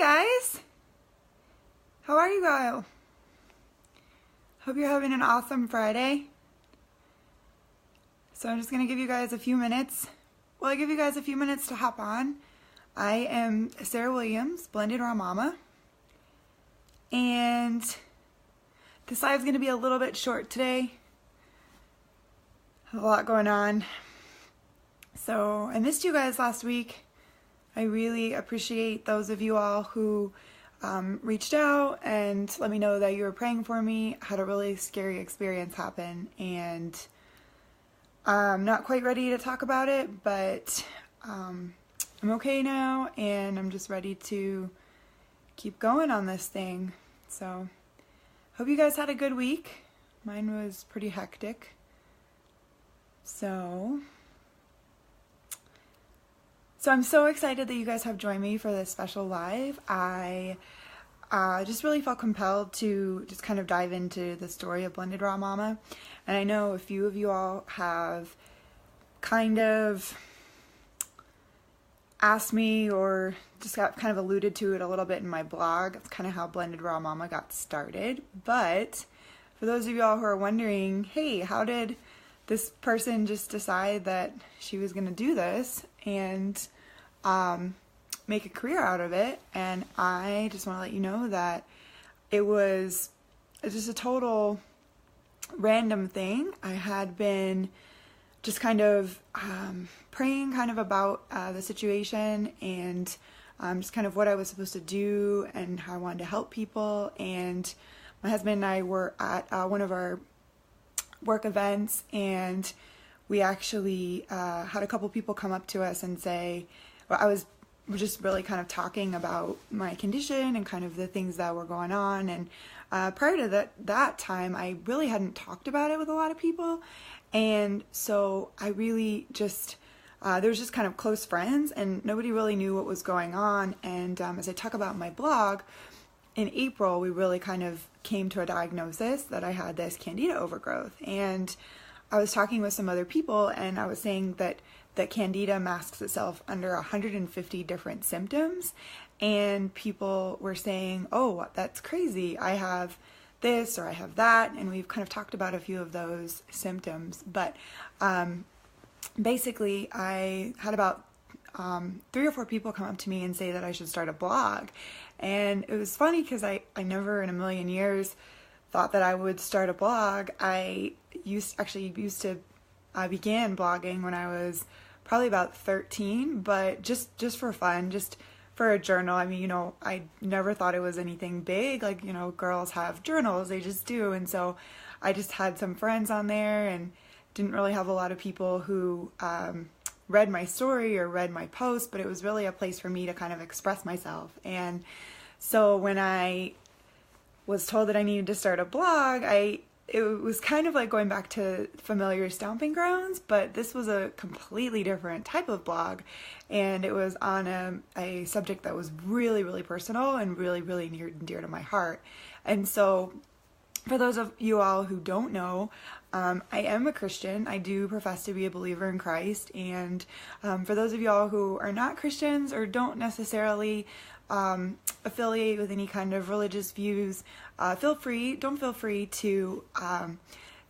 guys, how are you guys? Hope you're having an awesome Friday. So I'm just gonna give you guys a few minutes. Well, I give you guys a few minutes to hop on. I am Sarah Williams, blendedrawmama, and this live is gonna be a little bit short today. A lot going on. So I missed you guys last week. I really appreciate those of you all who reached out and let me know that you were praying for me. I had a really scary experience happen, and I'm not quite ready to talk about it, but I'm okay now, and I'm just ready to keep going on this thing. So hope you guys had a good week. Mine was pretty hectic. So I'm so excited that you guys have joined me for this special live. I just really felt compelled to just kind of dive into the story of blendedrawmama. And I know a few of you all have kind of asked me or just got kind of alluded to it a little bit in my blog. That's kind of how blendedrawmama got started. But for those of you all who are wondering, hey, how did this person just decide that she was going to do this and make a career out of it? And I just want to let you know that it's just a total random thing. I had been just kind of praying kind of about the situation and just kind of what I was supposed to do and how I wanted to help people. And my husband and I were at one of our work events, and we actually had a couple people come up to us and say, well, I was just really kind of talking about my condition and kind of the things that were going on. And prior to that time, I really hadn't talked about it with a lot of people. And so I really just, there was just kind of close friends, and nobody really knew what was going on. And as I talk about my blog, in April, we really kind of came to a diagnosis that I had this candida overgrowth. And I was talking with some other people, and I was saying that candida masks itself under 150 different symptoms. And people were saying, oh, that's crazy. I have this or I have that. And we've kind of talked about a few of those symptoms. But basically, I had about 3 or 4 people come up to me and say that I should start a blog. And it was funny because I never in a million years thought that I would start a blog. I began blogging when I was probably about 13, but just for fun, just for a journal. I mean, I never thought it was anything big. Like, girls have journals, they just do. And so I just had some friends on there and didn't really have a lot of people who read my story or read my post, but it was really a place for me to kind of express myself. And so when I was told that I needed to start a blog, it was kind of like going back to familiar stomping grounds, but this was a completely different type of blog, and it was on a subject that was really, really personal and really, really near and dear to my heart. And so for those of you all who don't know, I am a Christian. I do profess to be a believer in Christ. And for those of you all who are not Christians or don't necessarily affiliate with any kind of religious views, don't feel free to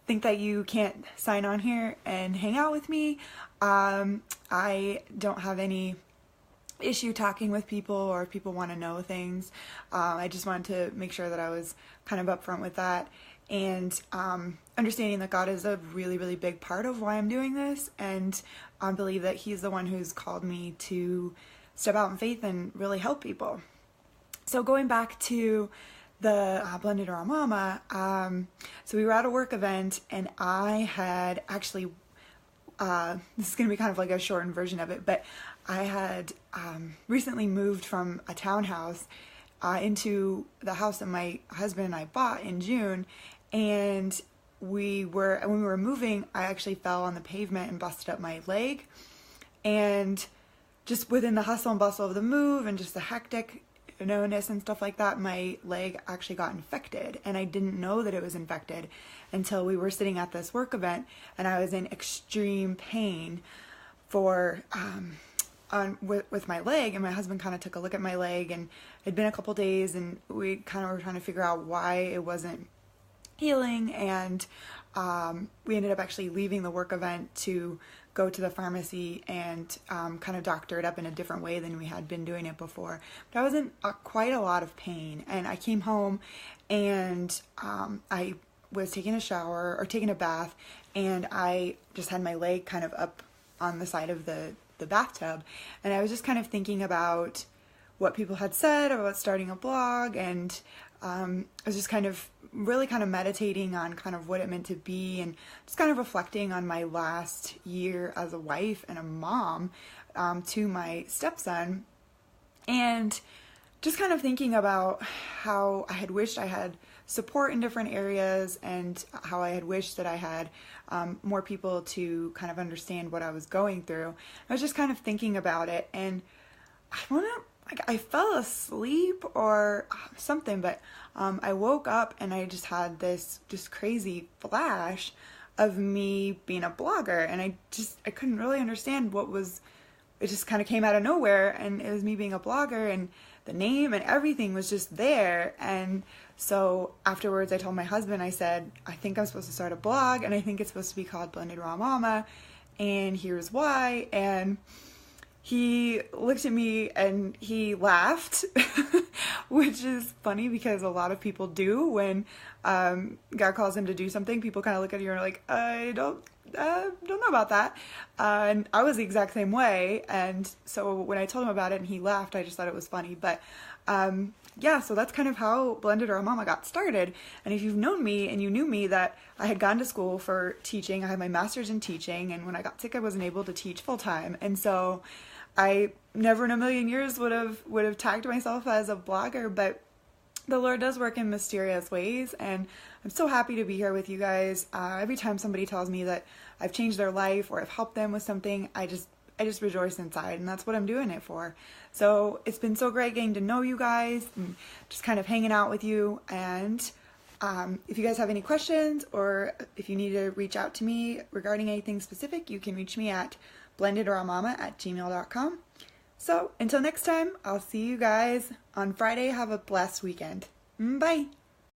think that you can't sign on here and hang out with me. I don't have any issue talking with people, or if people want to know things. I just wanted to make sure that I was kind of upfront with that, and understanding that God is a really, really big part of why I'm doing this, and I believe that He's the one who's called me to step out in faith and really help people. So going back to the blendedrawmama, so we were at a work event, and I had actually, this is going to be kind of like a shortened version of it, but I had recently moved from a townhouse into the house that my husband and I bought in June, and when we were moving, I actually fell on the pavement and busted up my leg. And just within the hustle and bustle of the move and just the hectic-ness and stuff like that, my leg actually got infected, and I didn't know that it was infected until we were sitting at this work event, and I was in extreme pain for with my leg, and my husband kind of took a look at my leg, and it'd been a couple days, and we kind of were trying to figure out why it wasn't healing, and we ended up actually leaving the work event to go to the pharmacy and kind of doctor it up in a different way than we had been doing it before. But I was in quite a lot of pain, and I came home and I was taking a shower or taking a bath, and I just had my leg kind of up on the side of the bathtub, and I was just kind of thinking about what people had said about starting a blog, and I was just kind of really kind of meditating on kind of what it meant to be, and just kind of reflecting on my last year as a wife and a mom to my stepson, and just kind of thinking about how I had wished I had support in different areas, and how I had wished that I had more people to kind of understand what I was going through. I was just kind of thinking about it, and I fell asleep or something, but I woke up and I just had this just crazy flash of me being a blogger, and I couldn't really understand what was. It just kind of came out of nowhere, and it was me being a blogger, and the name and everything was just there. And so afterwards I told my husband, I said, I think I'm supposed to start a blog, and I think it's supposed to be called Blended Raw Mama, and here's why. And he looked at me and he laughed, which is funny because a lot of people do when God calls them to do something. People kind of look at you and are like, I don't know about that. And I was the exact same way. And so when I told him about it and he laughed, I just thought it was funny. But yeah, so that's kind of how Blended Raw Mama got started. And if you've known me and you knew me, that I had gone to school for teaching, I had my master's in teaching, and when I got sick I wasn't able to teach full time. And so I never in a million years would have tagged myself as a blogger, but the Lord does work in mysterious ways, and I'm so happy to be here with you guys. Every time somebody tells me that I've changed their life or I've helped them with something, I just rejoice inside, and that's what I'm doing it for. So it's been so great getting to know you guys and just kind of hanging out with you. And if you guys have any questions, or if you need to reach out to me regarding anything specific, you can reach me at blendedrawmama@gmail.com. So until next time, I'll see you guys on Friday. Have a blessed weekend. Bye.